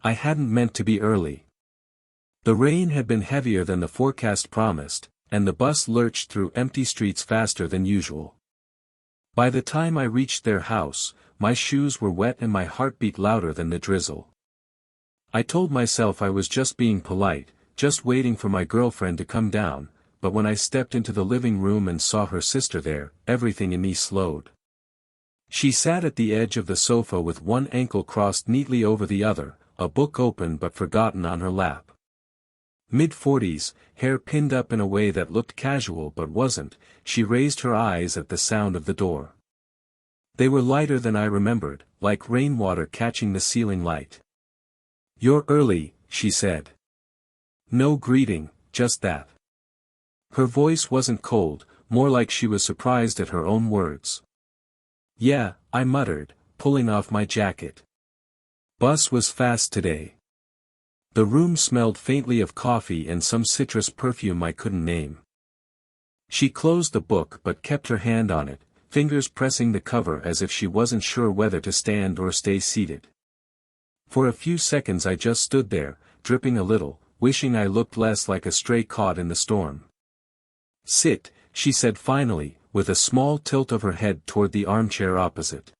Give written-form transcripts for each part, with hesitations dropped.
I hadn't meant to be early. The rain had been heavier than the forecast promised, and the bus lurched through empty streets faster than usual. By the time I reached their house, my shoes were wet and my heart beat louder than the drizzle. I told myself I was just being polite, just waiting for my girlfriend to come down, but when I stepped into the living room and saw her sister there, everything in me slowed. She sat at the edge of the sofa with one ankle crossed neatly over the other, a book open but forgotten on her lap. Mid-40s, hair pinned up in a way that looked casual but wasn't, she raised her eyes at the sound of the door. They were lighter than I remembered, like rainwater catching the ceiling light. "You're early," she said. No greeting, just that. Her voice wasn't cold, more like she was surprised at her own words. "Yeah," I muttered, pulling off my jacket. "Bus was fast today." The room smelled faintly of coffee and some citrus perfume I couldn't name. She closed the book but kept her hand on it, fingers pressing the cover as if she wasn't sure whether to stand or stay seated. For a few seconds I just stood there, dripping a little, wishing I looked less like a stray caught in the storm. "Sit," she said finally, with a small tilt of her head toward the armchair opposite.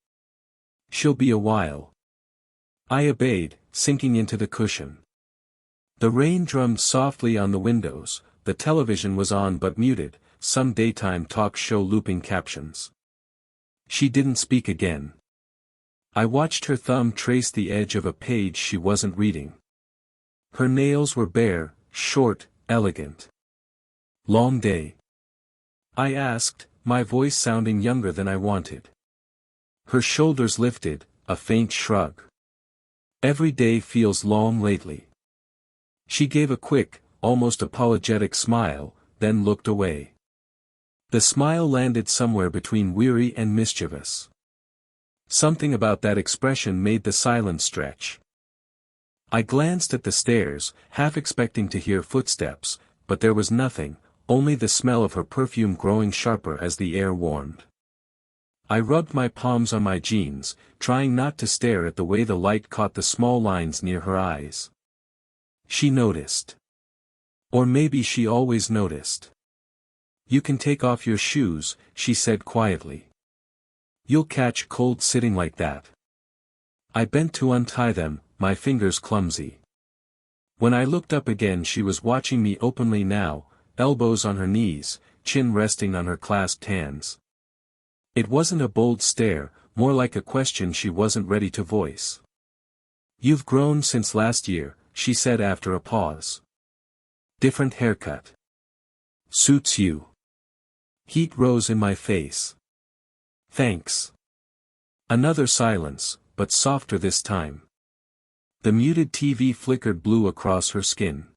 "She'll be a while." I obeyed, sinking into the cushion. The rain drummed softly on the windows, the television was on but muted, some daytime talk show looping captions. She didn't speak again. I watched her thumb trace the edge of a page she wasn't reading. Her nails were bare, short, elegant. "Long day?" I asked, my voice sounding younger than I wanted. Her shoulders lifted, a faint shrug. "Every day feels long lately." She gave a quick, almost apologetic smile, then looked away. The smile landed somewhere between weary and mischievous. Something about that expression made the silence stretch. I glanced at the stairs, half expecting to hear footsteps, but there was nothing, only the smell of her perfume growing sharper as the air warmed. I rubbed my palms on my jeans, trying not to stare at the way the light caught the small lines near her eyes. She noticed. Or maybe she always noticed. "You can take off your shoes," she said quietly. "You'll catch cold sitting like that." I bent to untie them, my fingers clumsy. When I looked up again she was watching me openly now, elbows on her knees, chin resting on her clasped hands. It wasn't a bold stare, more like a question she wasn't ready to voice. "You've grown since last year," she said after a pause. "Different haircut. Suits you." Heat rose in my face. "Thanks." Another silence, but softer this time. The muted TV flickered blue across her skin.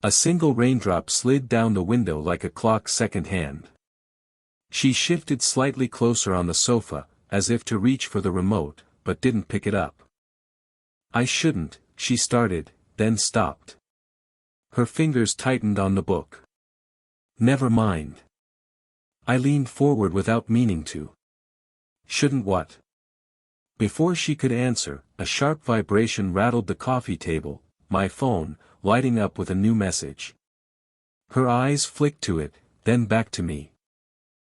A single raindrop slid down the window like a clock second-hand. She shifted slightly closer on the sofa, as if to reach for the remote, but didn't pick it up. "I shouldn't," she started, then stopped. Her fingers tightened on the book. "Never mind." I leaned forward without meaning to. "Shouldn't what?" Before she could answer, a sharp vibration rattled the coffee table, my phone, lighting up with a new message. Her eyes flicked to it, then back to me.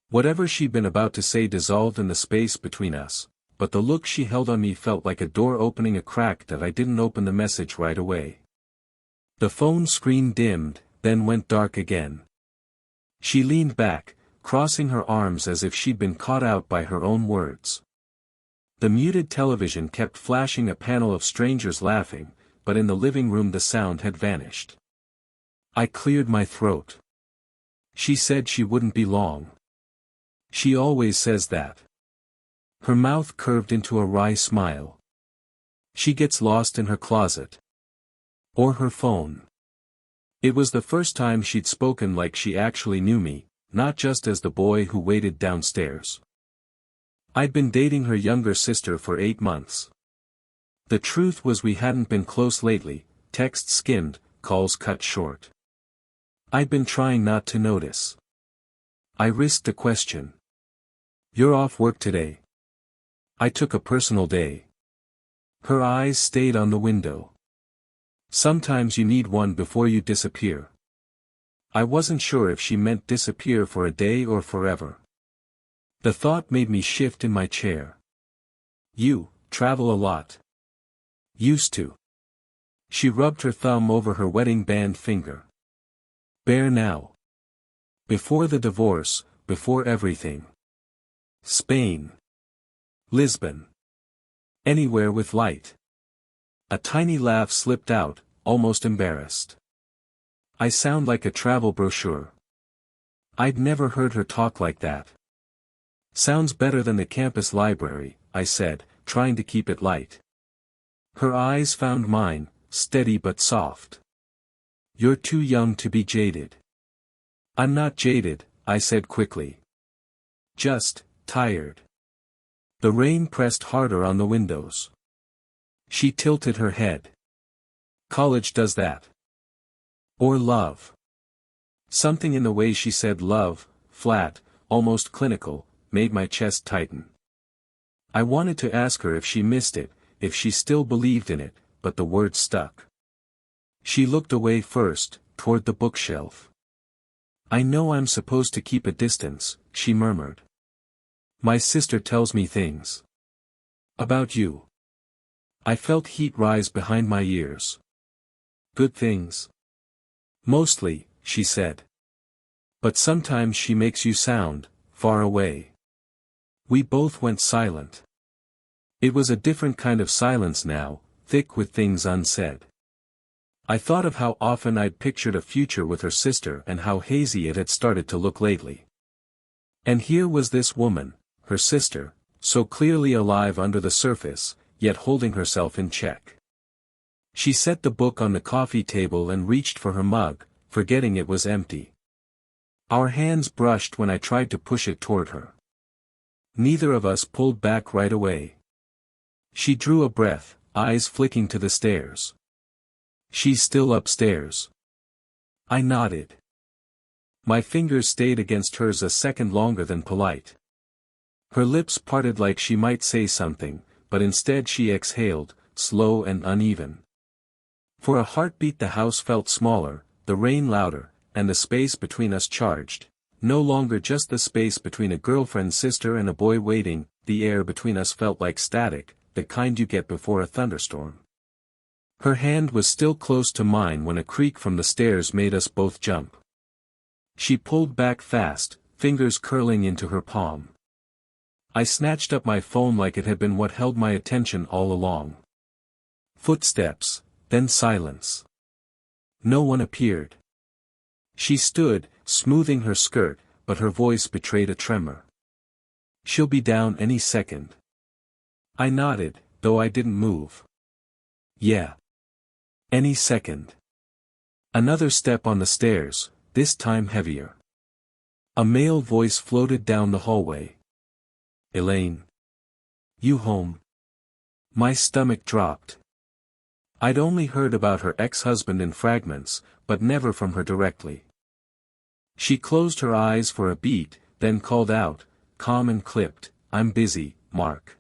Whatever she'd been about to say dissolved in the space between us, but the look she held on me felt like a door opening a crack that I didn't open the message right away. The phone screen dimmed, then went dark again. She leaned back, crossing her arms as if she'd been caught out by her own words. The muted television kept flashing a panel of strangers laughing, but in the living room the sound had vanished. I cleared my throat. "She said she wouldn't be long." "She always says that." Her mouth curved into a wry smile. "She gets lost in her closet. Or her phone." It was the first time she'd spoken like she actually knew me, not just as the boy who waited downstairs. I'd been dating her younger sister for 8 months. The truth was we hadn't been close lately, texts skimmed, calls cut short. I'd been trying not to notice. I risked a question. "You're off work today?" "I took a personal day." Her eyes stayed on the window. Sometimes you need one before you disappear. I wasn't sure if she meant disappear for a day or forever. The thought made me shift in my chair. You travel a lot. Used to. She rubbed her thumb over her wedding band finger. Bare now. Before the divorce, before everything. Spain. Lisbon. Anywhere with light. A tiny laugh slipped out, almost embarrassed. I sound like a travel brochure. I'd never heard her talk like that. Sounds better than the campus library, I said, trying to keep it light. Her eyes found mine, steady but soft. You're too young to be jaded. I'm not jaded, I said quickly. Just tired. The rain pressed harder on the windows. She tilted her head. College does that. Or love. Something in the way she said love, flat, almost clinical, made my chest tighten. I wanted to ask her if she missed it, if she still believed in it, but the words stuck. She looked away first, toward the bookshelf. I know I'm supposed to keep a distance, she murmured. My sister tells me things. About you. I felt heat rise behind my ears. Good things. Mostly, she said. But sometimes she makes you sound far away. We both went silent. It was a different kind of silence now, thick with things unsaid. I thought of how often I'd pictured a future with her sister and how hazy it had started to look lately. And here was this woman, her sister, so clearly alive under the surface, yet holding herself in check. She set the book on the coffee table and reached for her mug, forgetting it was empty. Our hands brushed when I tried to push it toward her. Neither of us pulled back right away. She drew a breath, eyes flicking to the stairs. She's still upstairs. I nodded. My fingers stayed against hers a second longer than polite. Her lips parted like she might say something, but instead she exhaled, slow and uneven. For a heartbeat the house felt smaller, the rain louder, and the space between us charged. No longer just the space between a girlfriend's sister and a boy waiting, the air between us felt like static, the kind you get before a thunderstorm. Her hand was still close to mine when a creak from the stairs made us both jump. She pulled back fast, fingers curling into her palm. I snatched up my phone like it had been what held my attention all along. Footsteps, then silence. No one appeared. She stood, smoothing her skirt, but her voice betrayed a tremor. She'll be down any second. I nodded, though I didn't move. Yeah. Any second. Another step on the stairs, this time heavier. A male voice floated down the hallway. Elaine. You home? My stomach dropped. I'd only heard about her ex-husband in fragments, but never from her directly. She closed her eyes for a beat, then called out, calm and clipped, I'm busy, Mark.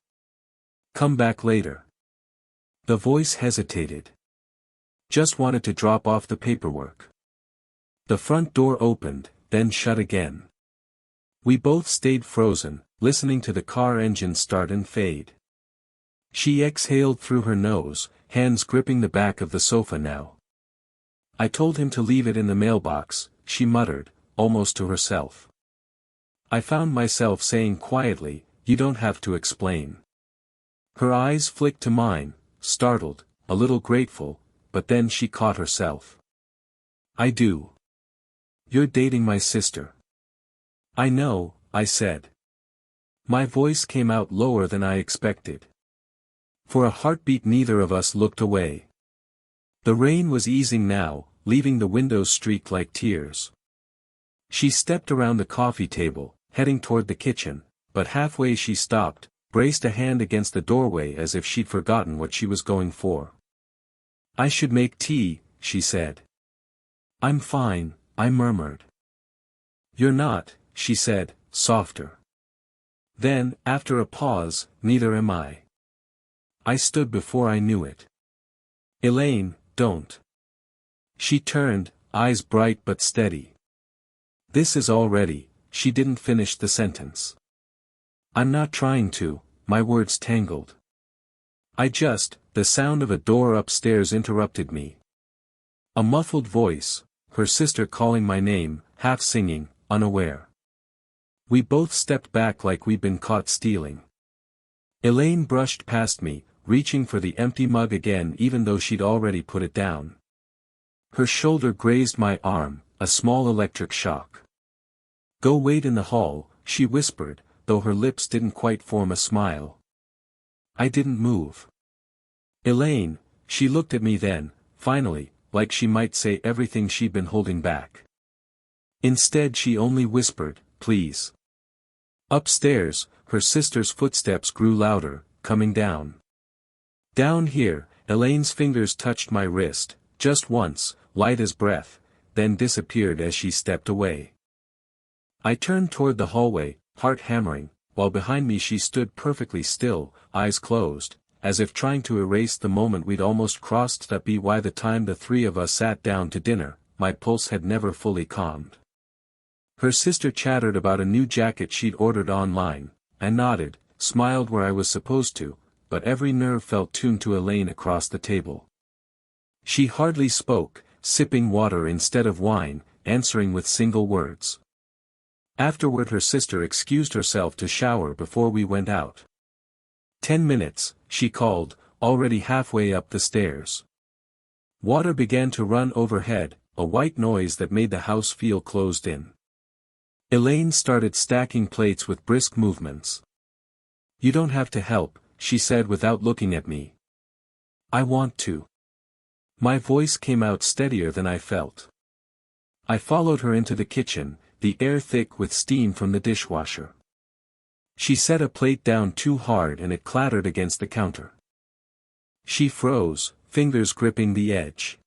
Come back later. The voice hesitated. Just wanted to drop off the paperwork. The front door opened, then shut again. We both stayed frozen, listening to the car engine start and fade. She exhaled through her nose, hands gripping the back of the sofa now. I told him to leave it in the mailbox, she muttered, almost to herself. I found myself saying quietly, you don't have to explain. Her eyes flicked to mine, startled, a little grateful, but then she caught herself. I do. You're dating my sister. I know, I said. My voice came out lower than I expected. For a heartbeat neither of us looked away. The rain was easing now, leaving the windows streaked like tears. She stepped around the coffee table, heading toward the kitchen, but halfway she stopped, braced a hand against the doorway as if she'd forgotten what she was going for. I should make tea, she said. I'm fine, I murmured. You're not, she said, softer. Then, after a pause, neither am I. I stood before I knew it. Elaine, don't. She turned, eyes bright but steady. This is already, she didn't finish the sentence. I'm not trying to, my words tangled. The sound of a door upstairs interrupted me. A muffled voice, her sister calling my name, half singing, unaware. We both stepped back like we'd been caught stealing. Elaine brushed past me, reaching for the empty mug again even though she'd already put it down. Her shoulder grazed my arm, a small electric shock. Go wait in the hall, she whispered, though her lips didn't quite form a smile. I didn't move. Elaine, she looked at me then, finally, like she might say everything she'd been holding back. Instead she only whispered, please. Upstairs, her sister's footsteps grew louder, coming down. Down here, Elaine's fingers touched my wrist, just once, light as breath, then disappeared as she stepped away. I turned toward the hallway, heart hammering, while behind me she stood perfectly still, eyes closed, as if trying to erase the moment we'd almost crossed that by the time the three of us sat down to dinner, my pulse had never fully calmed. Her sister chattered about a new jacket she'd ordered online. I nodded, smiled where I was supposed to, but every nerve felt tuned to Elaine across the table. She hardly spoke, sipping water instead of wine, answering with single words. Afterward her sister excused herself to shower before we went out. 10 minutes, she called, already halfway up the stairs. Water began to run overhead, a white noise that made the house feel closed in. Elaine started stacking plates with brisk movements. You don't have to help, she said without looking at me. I want to. My voice came out steadier than I felt. I followed her into the kitchen, the air thick with steam from the dishwasher. She set a plate down too hard and it clattered against the counter. She froze, fingers gripping the edge.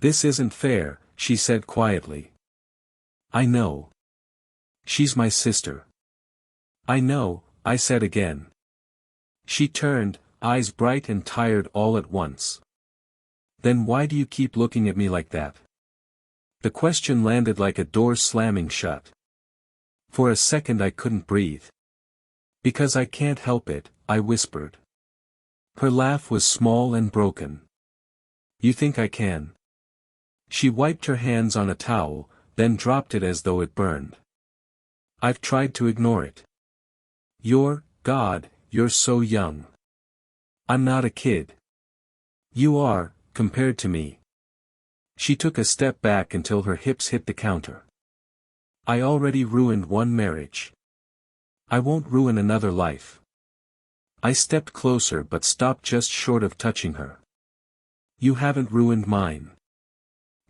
This isn't fair, she said quietly. I know. She's my sister. I know, I said again. She turned, eyes bright and tired all at once. Then why do you keep looking at me like that? The question landed like a door slamming shut. For a second I couldn't breathe. Because I can't help it, I whispered. Her laugh was small and broken. You think I can? She wiped her hands on a towel, then dropped it as though it burned. I've tried to ignore it. God, you're so young. I'm not a kid. You are, compared to me. She took a step back until her hips hit the counter. I already ruined one marriage. I won't ruin another life. I stepped closer but stopped just short of touching her. You haven't ruined mine.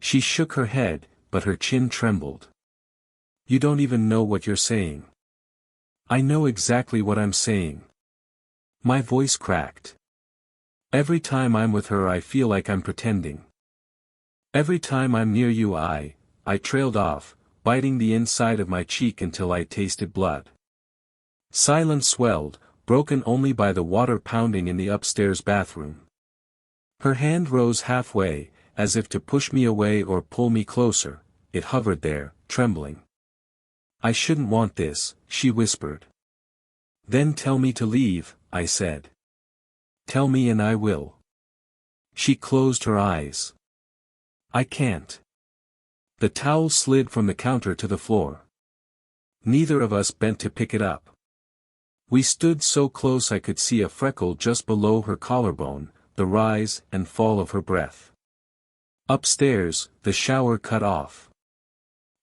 She shook her head, but her chin trembled. You don't even know what you're saying. I know exactly what I'm saying. My voice cracked. Every time I'm with her I feel like I'm pretending. Every time I'm near you I trailed off, biting the inside of my cheek until I tasted blood. Silence swelled, broken only by the water pounding in the upstairs bathroom. Her hand rose halfway, as if to push me away or pull me closer. It hovered there, trembling. I shouldn't want this, she whispered. Then tell me to leave, I said. Tell me and I will. She closed her eyes. I can't. The towel slid from the counter to the floor. Neither of us bent to pick it up. We stood so close I could see a freckle just below her collarbone, the rise and fall of her breath. Upstairs, the shower cut off.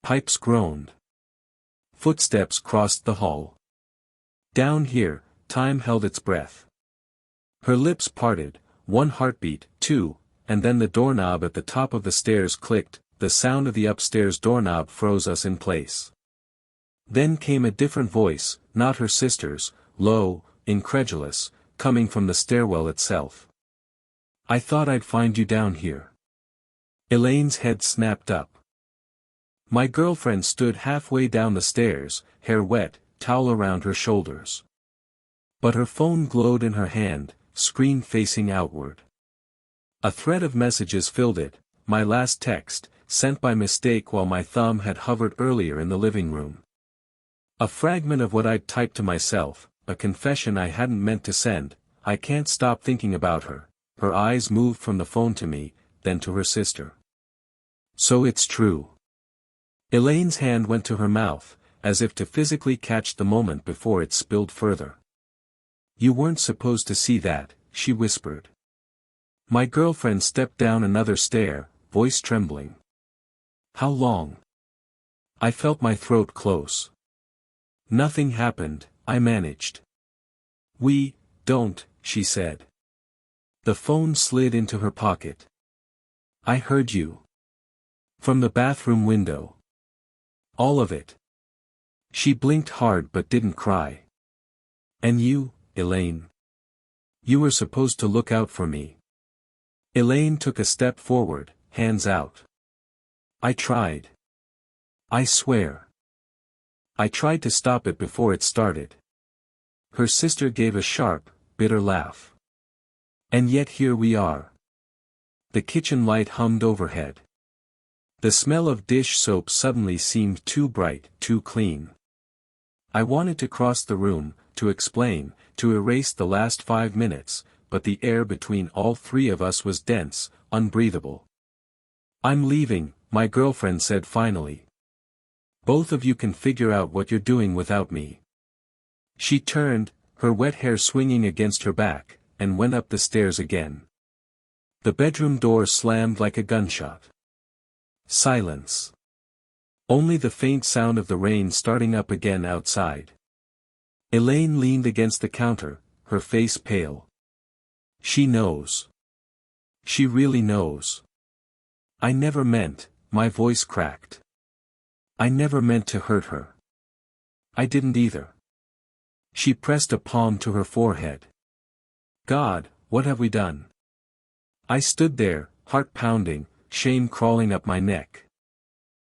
Pipes groaned. Footsteps crossed the hall. Down here, time held its breath. Her lips parted, one heartbeat, two, and then the doorknob at the top of the stairs clicked, the sound of the upstairs doorknob froze us in place. Then came a different voice, not her sister's, low, incredulous, coming from the stairwell itself. I thought I'd find you down here. Elaine's head snapped up. My girlfriend stood halfway down the stairs, hair wet, towel around her shoulders. But her phone glowed in her hand, screen facing outward. A thread of messages filled it, my last text, sent by mistake while my thumb had hovered earlier in the living room. A fragment of what I'd typed to myself, a confession I hadn't meant to send. I can't stop thinking about her. Her eyes moved from the phone to me, then to her sister. So it's true. Elaine's hand went to her mouth, as if to physically catch the moment before it spilled further. You weren't supposed to see that, she whispered. My girlfriend stepped down another stair, voice trembling. How long? I felt my throat close. Nothing happened, I managed. We don't, she said. The phone slid into her pocket. I heard you. From the bathroom window. All of it. She blinked hard but didn't cry. And you, Elaine? You were supposed to look out for me. Elaine took a step forward, hands out. I tried. I swear. I tried to stop it before it started. Her sister gave a sharp, bitter laugh. And yet here we are. The kitchen light hummed overhead. The smell of dish soap suddenly seemed too bright, too clean. I wanted to cross the room, to explain, to erase the last 5 minutes, but the air between all three of us was dense, unbreathable. I'm leaving, my girlfriend said finally. Both of you can figure out what you're doing without me. She turned, her wet hair swinging against her back, and went up the stairs again. The bedroom door slammed like a gunshot. Silence. Only the faint sound of the rain starting up again outside. Elaine leaned against the counter, her face pale. She knows. She really knows. I never meant, my voice cracked. I never meant to hurt her. I didn't either. She pressed a palm to her forehead. God, what have we done? I stood there, heart pounding, shame crawling up my neck.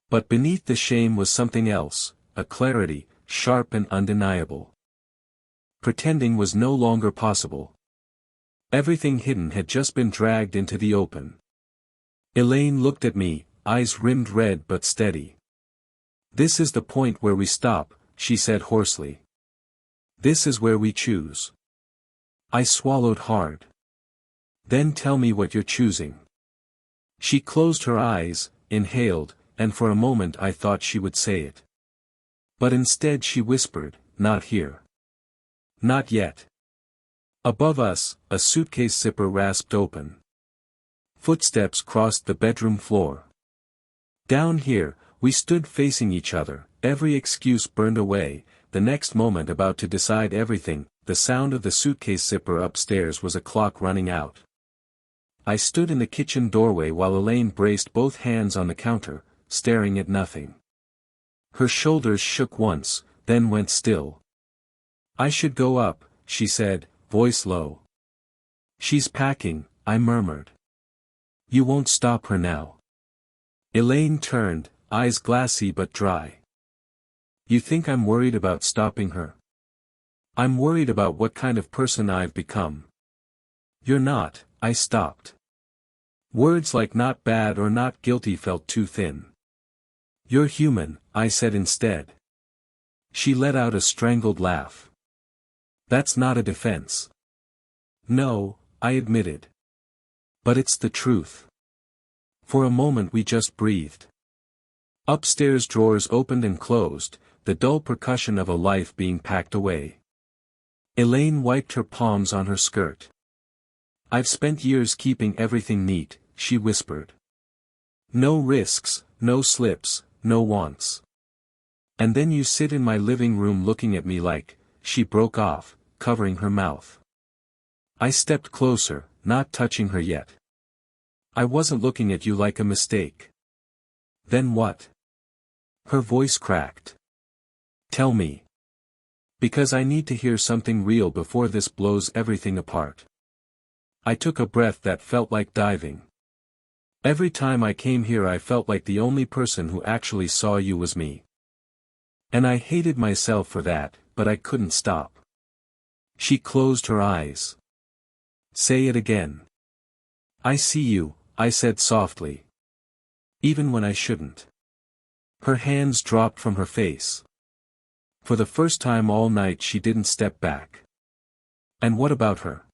But beneath the shame was something else, a clarity, sharp and undeniable. Pretending was no longer possible. Everything hidden had just been dragged into the open. Elaine looked at me, eyes rimmed red but steady. This is the point where we stop, she said hoarsely. This is where we choose. I swallowed hard. Then tell me what you're choosing. She closed her eyes, inhaled, and for a moment I thought she would say it. But instead she whispered, not here. Not yet. Above us, a suitcase zipper rasped open. Footsteps crossed the bedroom floor. Down here, we stood facing each other, every excuse burned away, the next moment about to decide everything. The sound of the suitcase zipper upstairs was a clock running out. I stood in the kitchen doorway while Elaine braced both hands on the counter, staring at nothing. Her shoulders shook once, then went still. I should go up, she said, voice low. She's packing, I murmured. You won't stop her now. Elaine turned, eyes glassy but dry. You think I'm worried about stopping her? I'm worried about what kind of person I've become. You're not, I stopped. Words like not bad or not guilty felt too thin. You're human, I said instead. She let out a strangled laugh. That's not a defense. No, I admitted. But it's the truth. For a moment we just breathed. Upstairs drawers opened and closed, the dull percussion of a life being packed away. Elaine wiped her palms on her skirt. I've spent years keeping everything neat, she whispered. No risks, no slips, no wants. And then you sit in my living room looking at me like, she broke off, covering her mouth. I stepped closer, not touching her yet. I wasn't looking at you like a mistake. Then what? Her voice cracked. Tell me. Because I need to hear something real before this blows everything apart. I took a breath that felt like diving. Every time I came here I felt like the only person who actually saw you was me. And I hated myself for that, but I couldn't stop. She closed her eyes. Say it again. I see you, I said softly. Even when I shouldn't. Her hands dropped from her face. For the first time all night she didn't step back. And what about her?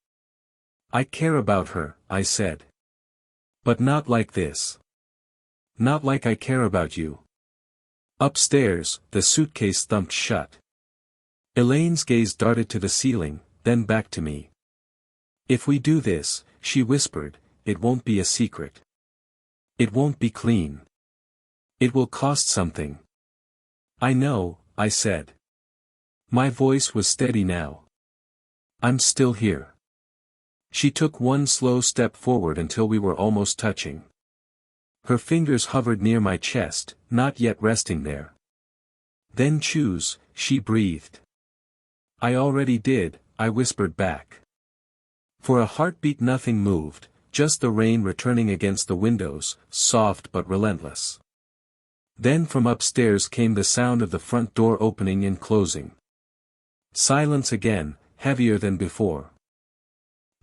I care about her, I said. But not like this. Not like I care about you. Upstairs, the suitcase thumped shut. Elaine's gaze darted to the ceiling, then back to me. If we do this, she whispered, it won't be a secret. It won't be clean. It will cost something. I know, I said. My voice was steady now. I'm still here. She took one slow step forward until we were almost touching. Her fingers hovered near my chest, not yet resting there. Then choose, she breathed. I already did, I whispered back. For a heartbeat nothing moved, just the rain returning against the windows, soft but relentless. Then from upstairs came the sound of the front door opening and closing. Silence again, heavier than before.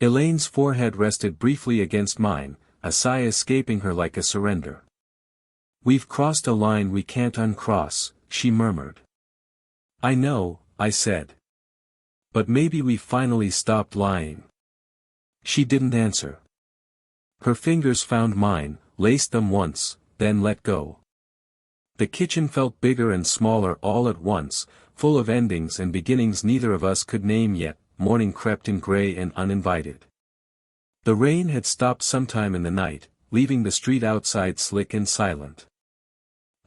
Elaine's forehead rested briefly against mine, a sigh escaping her like a surrender. We've crossed a line we can't uncross, she murmured. I know, I said. But maybe we finally stopped lying. She didn't answer. Her fingers found mine, laced them once, then let go. The kitchen felt bigger and smaller all at once, full of endings and beginnings neither of us could name yet. Morning crept in gray and uninvited. The rain had stopped sometime in the night, leaving the street outside slick and silent.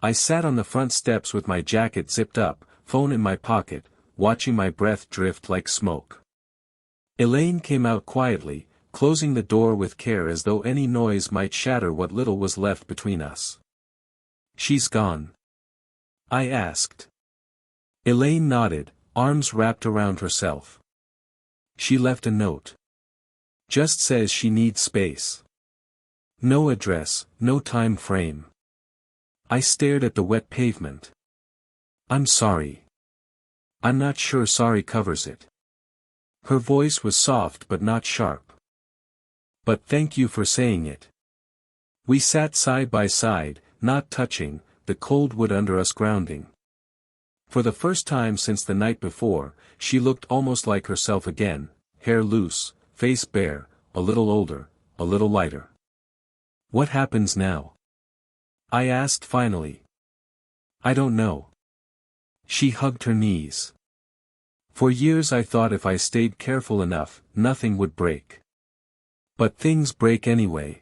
I sat on the front steps with my jacket zipped up, phone in my pocket, watching my breath drift like smoke. Elaine came out quietly, closing the door with care as though any noise might shatter what little was left between us. She's gone? I asked. Elaine nodded, arms wrapped around herself. She left a note. Just says she needs space. No address, no time frame. I stared at the wet pavement. I'm sorry. I'm not sure sorry covers it. Her voice was soft but not sharp. But thank you for saying it. We sat side by side, not touching, the cold wood under us grounding. For the first time since the night before, she looked almost like herself again, hair loose, face bare, a little older, a little lighter. What happens now? I asked finally. I don't know. She hugged her knees. For years I thought if I stayed careful enough, nothing would break. But things break anyway.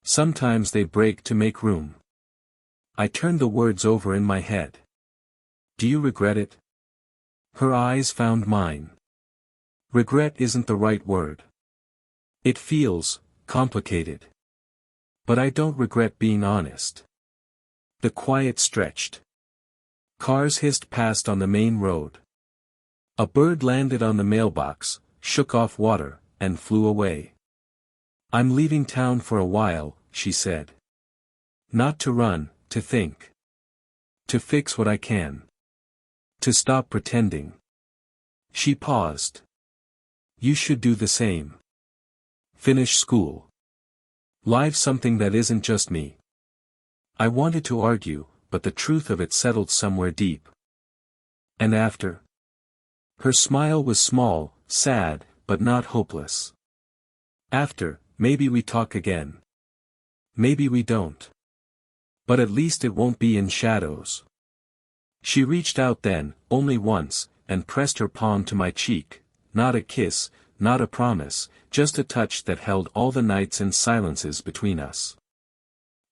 Sometimes they break to make room. I turned the words over in my head. Do you regret it? Her eyes found mine. Regret isn't the right word. It feels complicated. But I don't regret being honest. The quiet stretched. Cars hissed past on the main road. A bird landed on the mailbox, shook off water, and flew away. I'm leaving town for a while, she said. Not to run, to think. To fix what I can. To stop pretending. She paused. You should do the same. Finish school. Live something that isn't just me. I wanted to argue, but the truth of it settled somewhere deep. And after? Her smile was small, sad, but not hopeless. After, maybe we talk again. Maybe we don't. But at least it won't be in shadows. She reached out then, only once, and pressed her palm to my cheek, not a kiss, not a promise, just a touch that held all the nights and silences between us.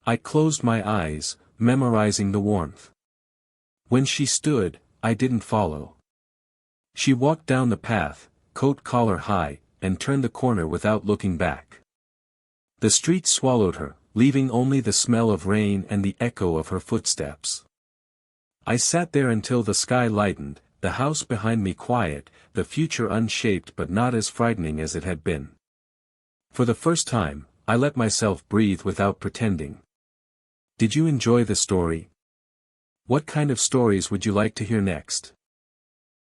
I closed my eyes, memorizing the warmth. When she stood, I didn't follow. She walked down the path, coat collar high, and turned the corner without looking back. The street swallowed her, leaving only the smell of rain and the echo of her footsteps. I sat there until the sky lightened, the house behind me quiet, the future unshaped but not as frightening as it had been. For the first time, I let myself breathe without pretending. Did you enjoy the story? What kind of stories would you like to hear next?